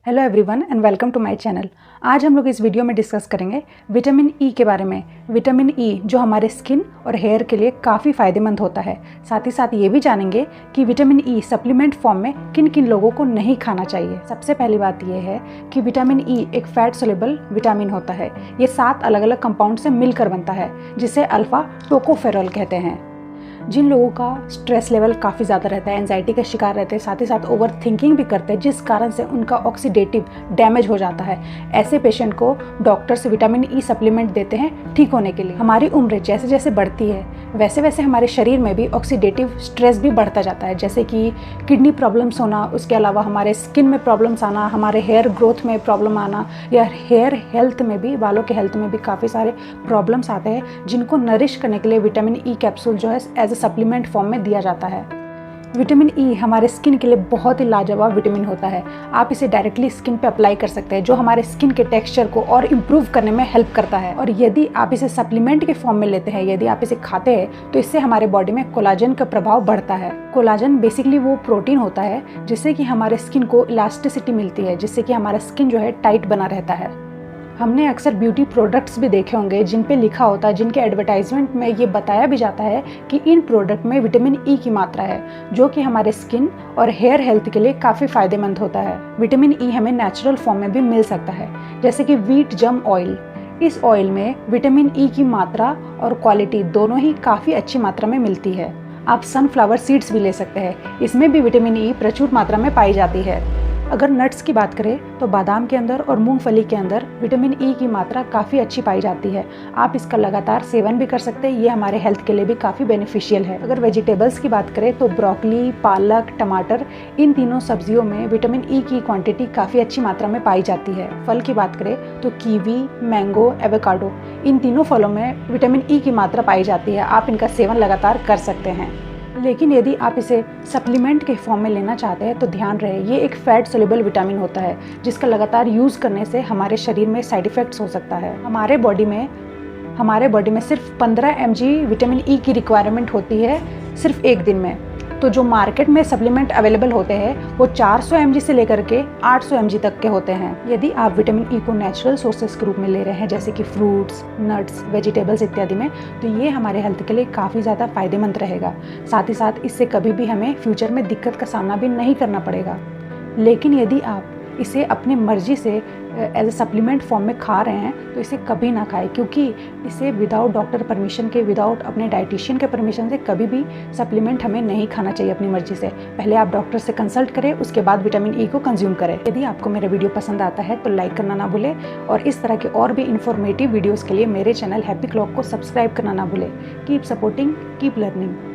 Hello everyone and welcome to my channel. आज हम लोग इस वीडियो में डिस्कस करेंगे विटामिन ई के बारे में। विटामिन ई जो हमारे स्किन और हेयर के लिए काफ़ी फ़ायदेमंद होता है। साथ ही साथ ये भी जानेंगे कि विटामिन ई सप्लीमेंट फॉर्म में किन किन लोगों को नहीं खाना चाहिए। सबसे पहली बात ये है कि विटामिन ई एक फैट सोल्यूबल विटामिन होता है। ये 7 अलग अलग कंपाउंड से मिलकर बनता है जिसे अल्फा टोकोफेरॉल कहते हैं। जिन लोगों का स्ट्रेस लेवल काफ़ी ज़्यादा रहता है, एंजाइटी का शिकार रहते हैं, साथ ही साथ ओवर थिंकिंग भी करते हैं, जिस कारण से उनका ऑक्सीडेटिव डैमेज हो जाता है, ऐसे पेशेंट को डॉक्टर्स विटामिन ई सप्लीमेंट देते हैं ठीक होने के लिए। हमारी उम्र जैसे जैसे बढ़ती है वैसे वैसे हमारे शरीर में भी ऑक्सीडेटिव स्ट्रेस भी बढ़ता जाता है, जैसे कि किडनी प्रॉब्लम्स होना, उसके अलावा हमारे स्किन में प्रॉब्लम्स आना, हमारे हेयर ग्रोथ में प्रॉब्लम आना, या हेयर हेल्थ में भी, बालों के हेल्थ में भी काफ़ी सारे प्रॉब्लम्स आते हैं, जिनको नरिश करने के लिए विटामिन ई कैप्सूल जो है एज ए सप्लीमेंट फॉर्म में दिया जाता है। विटामिन ई हमारे स्किन के लिए बहुत ही लाजवाब विटामिन होता है। आप इसे डायरेक्टली स्किन पे अप्लाई कर सकते हैं, जो हमारे स्किन के टेक्सचर को और इम्प्रूव करने में हेल्प करता है। और यदि आप इसे सप्लीमेंट के फॉर्म में लेते हैं, यदि आप इसे खाते हैं, तो इससे हमारे बॉडी में कोलाजन का प्रभाव बढ़ता है। कोलाजन बेसिकली वो प्रोटीन होता है जिससे कि हमारे स्किन को इलास्टिसिटी मिलती है, जिससे कि हमारा स्किन जो है टाइट बना रहता है। हमने अक्सर ब्यूटी प्रोडक्ट्स भी देखे होंगे जिन पे लिखा होता है, जिनके एडवर्टाइजमेंट में ये बताया भी जाता है कि इन प्रोडक्ट में विटामिन ई की मात्रा है, जो कि हमारे स्किन और हेयर हेल्थ के लिए काफ़ी फायदेमंद होता है। विटामिन ई हमें नेचुरल फॉर्म में भी मिल सकता है, जैसे कि व्हीट जम ऑयल। इस ऑयल में विटामिन ई की मात्रा और क्वालिटी दोनों ही काफ़ी अच्छी मात्रा में मिलती है। आप सनफ्लावर सीड्स भी ले सकते हैं, इसमें भी विटामिन ई प्रचुर मात्रा में पाई जाती है। अगर नट्स की बात करें तो बादाम के अंदर और मूंगफली के अंदर विटामिन ई की मात्रा काफ़ी अच्छी पाई जाती है। आप इसका लगातार सेवन भी कर सकते हैं, ये हमारे हेल्थ के लिए भी काफ़ी बेनिफिशियल है। अगर वेजिटेबल्स की बात करें तो ब्रोकली, पालक, टमाटर, इन तीनों सब्जियों में विटामिन ई की क्वांटिटी काफ़ी अच्छी मात्रा में पाई जाती है। फल की बात करें तो कीवी, मैंगो, एवोकाडो, इन तीनों फलों में विटामिन ई की मात्रा पाई जाती है। आप इनका सेवन लगातार कर सकते हैं। लेकिन यदि आप इसे सप्लीमेंट के फॉर्म में लेना चाहते हैं तो ध्यान रहे, ये एक फैट सोल्यूबल विटामिन होता है जिसका लगातार यूज़ करने से हमारे शरीर में साइड इफ़ेक्ट्स हो सकता है। हमारे बॉडी में सिर्फ 15 mg विटामिन ई की रिक्वायरमेंट होती है सिर्फ एक दिन में। तो जो मार्केट में सप्लीमेंट अवेलेबल होते हैं वो 400 mg से लेकर के 800 mg तक के होते हैं। यदि आप विटामिन ई को नेचुरल सोर्सेस के रूप में ले रहे हैं, जैसे कि फ्रूट्स, नट्स, वेजिटेबल्स इत्यादि में, तो ये हमारे हेल्थ के लिए काफ़ी ज़्यादा फायदेमंद रहेगा। साथ ही साथ इससे कभी भी हमें फ्यूचर में दिक्कत का सामना भी नहीं करना पड़ेगा। लेकिन यदि आप इसे अपनी मर्जी से एज ए सप्लीमेंट फॉर्म में खा रहे हैं तो इसे कभी ना खाएं, क्योंकि इसे विदाउट डॉक्टर परमिशन के, विदाउट अपने डाइटिशियन के परमिशन से कभी भी सप्लीमेंट हमें नहीं खाना चाहिए अपनी मर्जी से। पहले आप डॉक्टर से कंसल्ट करें, उसके बाद विटामिन ई को कंज्यूम करें। यदि आपको मेरा वीडियो पसंद आता है तो लाइक करना ना भूलें, और इस तरह के और भी इन्फॉर्मेटिव वीडियोज़ के लिए मेरे चैनल हैप्पी क्लॉक को सब्सक्राइब करना ना भूलें। Keep supporting, keep learning.